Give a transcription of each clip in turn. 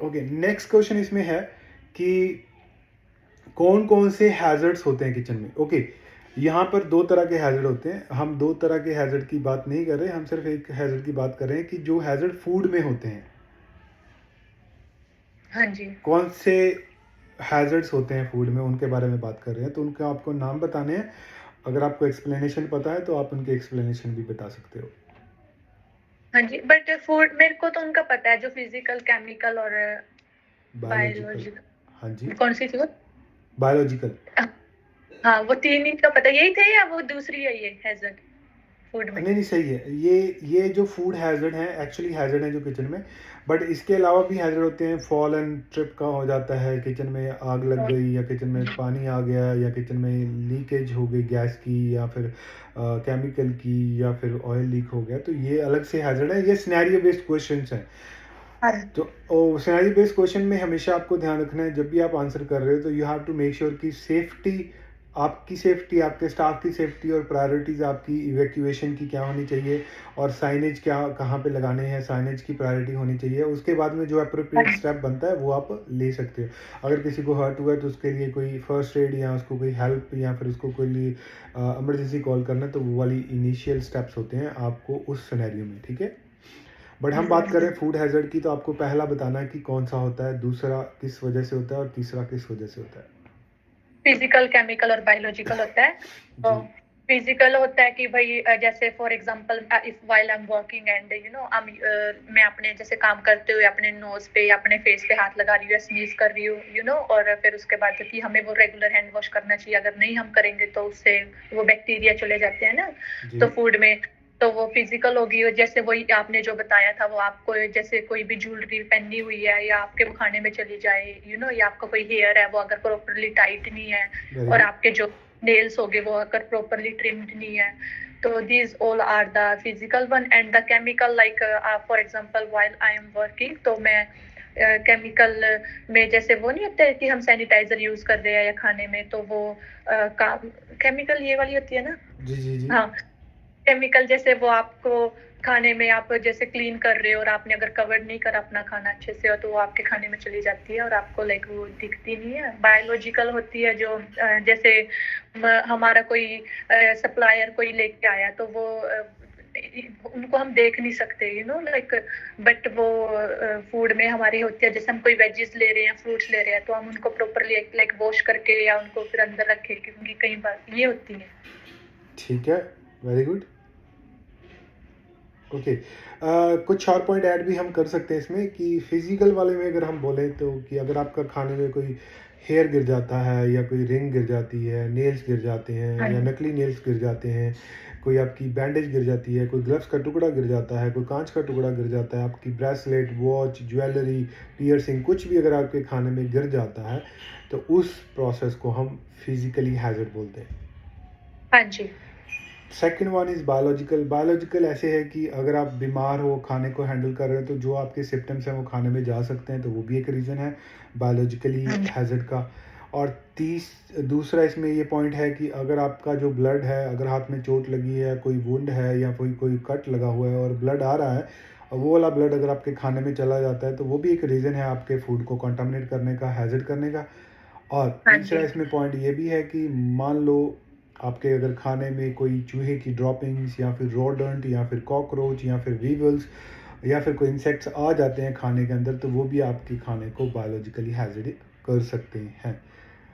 Okay, next question इसमें है कि कौन कौन से हैजर्ड्स होते हैं किचन में। ओके, यहाँ पर दो तरह के हैजर्ड होते हैं। हम दो तरह के हैजर्ड की बात नहीं कर रहे, हम सिर्फ एक हैजर्ड की बात कर रहे हैं कि जो हैजर्ड फूड में होते हैं। हाँ जी। कौन से हैजर्ड्स होते हैं फूड में, उनके बारे में बात कर रहे हैं। तो उनका आपको नाम बताने हैं। अगर आपको एक्सप्लेनेशन पता है तो आप उनके एक्सप्लेनेशन भी बता सकते हो। हाँ जी, बट फूड मेरे को तो उनका पता है, जो फिजिकल, केमिकल और बायोलॉजिकल। बायोलॉजिकल। हाँ जी, कौन सी थी वो? बायोलॉजिकल। हाँ, वो तीन ही का पता, यही थे या वो दूसरी है ये हैजर्ड फूड में? नहीं नहीं, सही है। ये जो फूड हैजर्ड है एक्चुअली हैजर्ड है जो किचन में, बट इसके अलावा भी हैजर्ड होते हैं। फॉल एंड ट्रिप का हो जाता है, किचन में आग लग गई या किचन में पानी आ गया या किचन में लीकेज हो गई गैस की या फिर केमिकल की या फिर ऑयल लीक हो गया, तो ये अलग से हैजर्ड है। ये सिनेरियो बेस्ड क्वेश्चंस हैं। तो सिनेरियो बेस्ड क्वेश्चन में हमेशा आपको ध्यान रखना है, जब भी आप आंसर कर रहे हो तो you have to make sure कि सेफ्टी, आपकी सेफ्टी, आपके स्टाफ की सेफ्टी और प्रायोरिटीज़ आपकी इवैक्यूएशन की क्या होनी चाहिए और साइनेज क्या कहाँ पे लगाने हैं, साइनेज की प्रायोरिटी होनी चाहिए। उसके बाद में जो अप्रोप्रिएट स्टेप बनता है वो आप ले सकते हो। अगर किसी को हर्ट हुआ है तो उसके लिए कोई फर्स्ट एड या उसको कोई हेल्प या फिर उसको कोई लिए इमरजेंसी कॉल करना, तो वो वाली इनिशियल स्टेप्स होते हैं आपको उस सिनेरियो में, ठीक है। बट हम बात करें फूड हैजर्ड की, तो आपको पहला बताना है कि कौन सा होता है, दूसरा किस वजह से होता है और तीसरा किस वजह से होता है। फिजिकल, केमिकल और बायोलॉजिकल होता है। तो जी फिजिकल होता है कि भाई जैसे for example if while I am working and मैं अपने जैसे काम करते हुए अपने नोज पे या अपने फेस पे हाथ लगा रही हूँ या स्नीज कर रही हूँ और फिर उसके बाद कि हमें वो रेगुलर हैंड वॉश करना चाहिए। अगर नहीं हम करेंगे तो उससे वो बैक्टीरिया चले जाते हैं ना, तो जी फूड में। तो वो फिजिकल होगी। जैसे वही आपने जो बताया था, वो आपको जैसे कोई भी ज्वेलरी पहनी हुई है या आपके वो खाने में चली जाए, या आपका कोई हेयर है वो अगर प्रॉपरली टाइट नहीं है, वेरी और गुड। आपके जो नेल्स हो गए वो अगर प्रॉपरली ट्रिम्ड नहीं है, तो these all are the physical one. And the chemical, like for example while I am working, तो मैं केमिकल में जैसे वो नहीं होते कि हम सैनिटाइजर यूज कर रहे हैं या खाने में, तो वो केमिकल ये वाली होती है ना। जी जी जी। हाँ, केमिकल जैसे वो आपको खाने में, आप जैसे क्लीन कर रहे हो और आपने अगर कवर नहीं करा अपना खाना अच्छे से, तो वो आपके खाने में चली जाती है और आपको लाइक वो दिखती नहीं है। बायोलॉजिकल होती है जो जैसे हमारा कोई सप्लायर कोई लेके आया, तो वो उनको हम देख नहीं सकते, लाइक, बट वो फूड में हमारी होती है। जैसे हम कोई वेजीज ले रहे हैं, फ्रूट्स ले रहे हैं, तो हम उनको प्रॉपरली लाइक वॉश करके या उनको फिर अंदर रखे, क्योंकि कई बार ये होती है। ठीक है, वेरी गुड। ओके, कुछ और पॉइंट ऐड भी हम कर सकते हैं इसमें कि फिजिकल वाले में अगर हम बोलें तो कि अगर आपका खाने में कोई हेयर गिर जाता है या कोई रिंग गिर जाती है, नेल्स गिर जाते हैं या नकली नेल्स गिर जाते हैं, कोई आपकी बैंडेज गिर जाती है, कोई ग्लव्स का टुकड़ा गिर जाता है, कोई कांच का टुकड़ा गिर जाता है, आपकी ब्रेसलेट, वॉच, ज्वेलरी, पियर्सिंग, कुछ भी अगर आपके खाने में गिर जाता है, तो उस प्रोसेस को हम फिजिकली हैजर्ड बोलते हैं। हाँ जी। Second one is biological. Biological ऐसे है कि अगर आप बीमार हो, खाने को हैंडल कर रहे हो, तो जो आपके सिम्टम्स हैं वो खाने में जा सकते हैं, तो वो भी एक रीज़न है बायोलॉजिकली हैजर्ड का। और दूसरा इसमें ये पॉइंट है कि अगर आपका जो ब्लड है, अगर हाथ में चोट लगी है, कोई वुंड है या कोई कोई कट लगा हुआ है और ब्लड आ रहा है, और वो वाला ब्लड अगर आपके खाने में चला जाता है, तो वो भी एक रीज़न है आपके फूड को कंटामिनेट करने का, हैजर्ड करने का। और हाँ तीसरा जी। इसमें पॉइंट ये भी है कि मान लो आपके अगर खाने में कोई चूहे की ड्रॉपिंग्स या फिर रोडेंट या फिर कॉकरोच या फिर वीवल्स या फिर कोई इंसेक्ट्स आ जाते हैं खाने के अंदर, तो वो भी आपके खाने को बायोलॉजिकली हैजर्ड कर सकते हैं।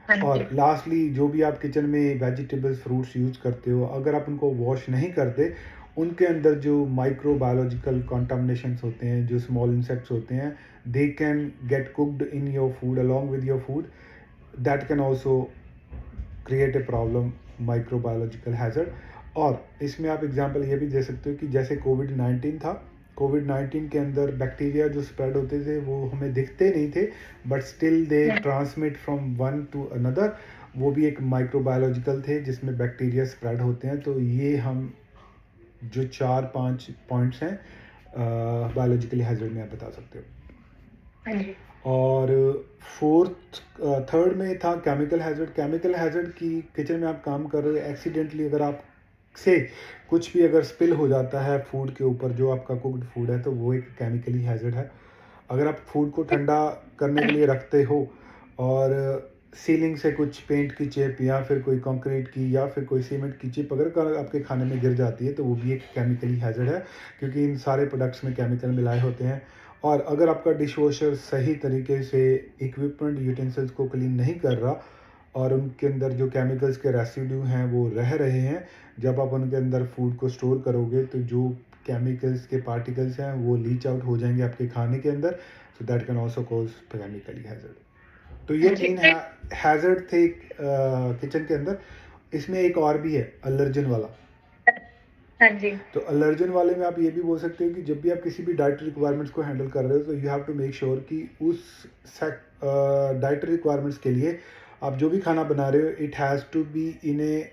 हाँ जी। और लास्टली, जो भी आप किचन में वेजिटेबल्स, फ्रूट्स यूज़ करते हो, अगर आप उनको वॉश नहीं करते, उनके अंदर जो माइक्रोबायोलॉजिकल कंटामिनेशंस होते हैं, जो स्मॉल इंसेक्ट्स होते हैं, they can get cooked in your food along with your food. That can also create a problem, microbiological hazard. और इसमें आप एग्जांपल ये भी दे सकते हो कि जैसे कोविड-19 था, कोविड-19 के अंदर बैक्टीरिया जो स्प्रेड होते थे वो हमें दिखते नहीं थे, but still they transmit from one two another. वो भी एक माइक्रोबायोलॉजिकल थे जिसमें बैक्टीरिया स्प्रेड होते हैं। तो ये हम जो 4-5 पॉइंट्स हैं बायोलॉजिकली हैजर्ड में आप बता सकते हो। हाँ जी। और थर्ड में था केमिकल हैजर्ड। केमिकल हैजर्ड की किचन में आप काम कर रहे हो, एक्सीडेंटली अगर आप से कुछ भी अगर स्पिल हो जाता है फूड के ऊपर, जो आपका कुक्ड फूड है, तो वो एक केमिकली हैजर्ड है। अगर आप फूड को ठंडा करने के लिए रखते हो और सीलिंग से कुछ पेंट की चिप या फिर कोई कंक्रीट की या फिर कोई सीमेंट की चिप अगर आपके खाने में गिर जाती है तो वो भी एक केमिकली हैज़र्ड है, क्योंकि इन सारे प्रोडक्ट्स में केमिकल मिलाए होते हैं। और अगर आपका डिश वॉशर सही तरीके से इक्विपमेंट यूटेंसिल्स को क्लीन नहीं कर रहा और उनके अंदर जो केमिकल्स के रेसिड्यू हैं वो रह रहे हैं, जब आप उनके अंदर फूड को स्टोर करोगे तो जो केमिकल्स के पार्टिकल्स हैं वो लीच आउट हो जाएंगे आपके खाने के अंदर, so that can also cause chemically hazard. तो ये हाँ जी। 3 हैज़र्ड थे किचन के अंदर। इसमें एक और भी है, एलर्जन वाला। हाँ जी। तो एलर्जन वाले में आप ये भी बोल सकते हो कि जब भी आप किसी भी डाइटरी रिक्वायरमेंट्स को हैंडल कर रहे हो तो you have to make sure कि उस डाइटरी रिक्वायरमेंट्स के लिए आप जो भी खाना बना रहे हो it has to be in a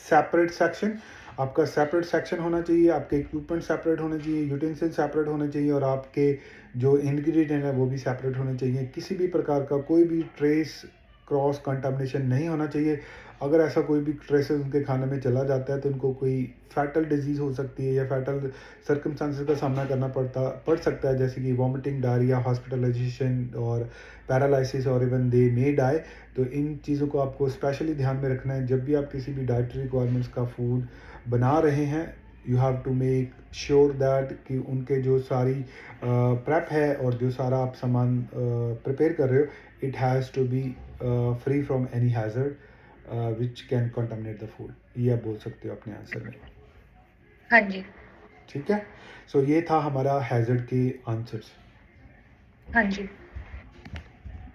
separate section. आपका सेपरेट सेक्शन होना चाहिए, आपके इक्विपमेंट सेपरेट होने चाहिए, यूटेंसिल सेपरेट होने चाहिए और आपके जो इंग्रेडिएंट है वो भी सेपरेट होने चाहिए। किसी भी प्रकार का कोई भी ट्रेस क्रॉस कंटामिनेशन नहीं होना चाहिए। अगर ऐसा कोई भी ट्रेसेस उनके खाने में चला जाता है तो उनको कोई फैटल डिजीज़ हो सकती है या फैटल सर्कमस्टांसेस का सामना करना पड़ सकता है, जैसे कि वॉमिटिंग, डायरिया, हॉस्पिटलाइजेशन और पैरालिसिस और इवन दे मे डाई। तो इन चीज़ों को आपको स्पेशली ध्यान में रखना है जब भी आप किसी भी डाइटरी रिक्वायरमेंट्स का फूड बना रहे हैं। You have to make sure that कि उनके जो सारी प्रेप है और जो सारा आप सामान प्रिपेयर कर रहे हो it has to be free from any hazard which can contaminate the food. ये आप बोल सकते हो अपने आंसर में। हाँ जी। ठीक है, सो ये था हमारा हैज़र्ड के आंसर्स। हाँ जी।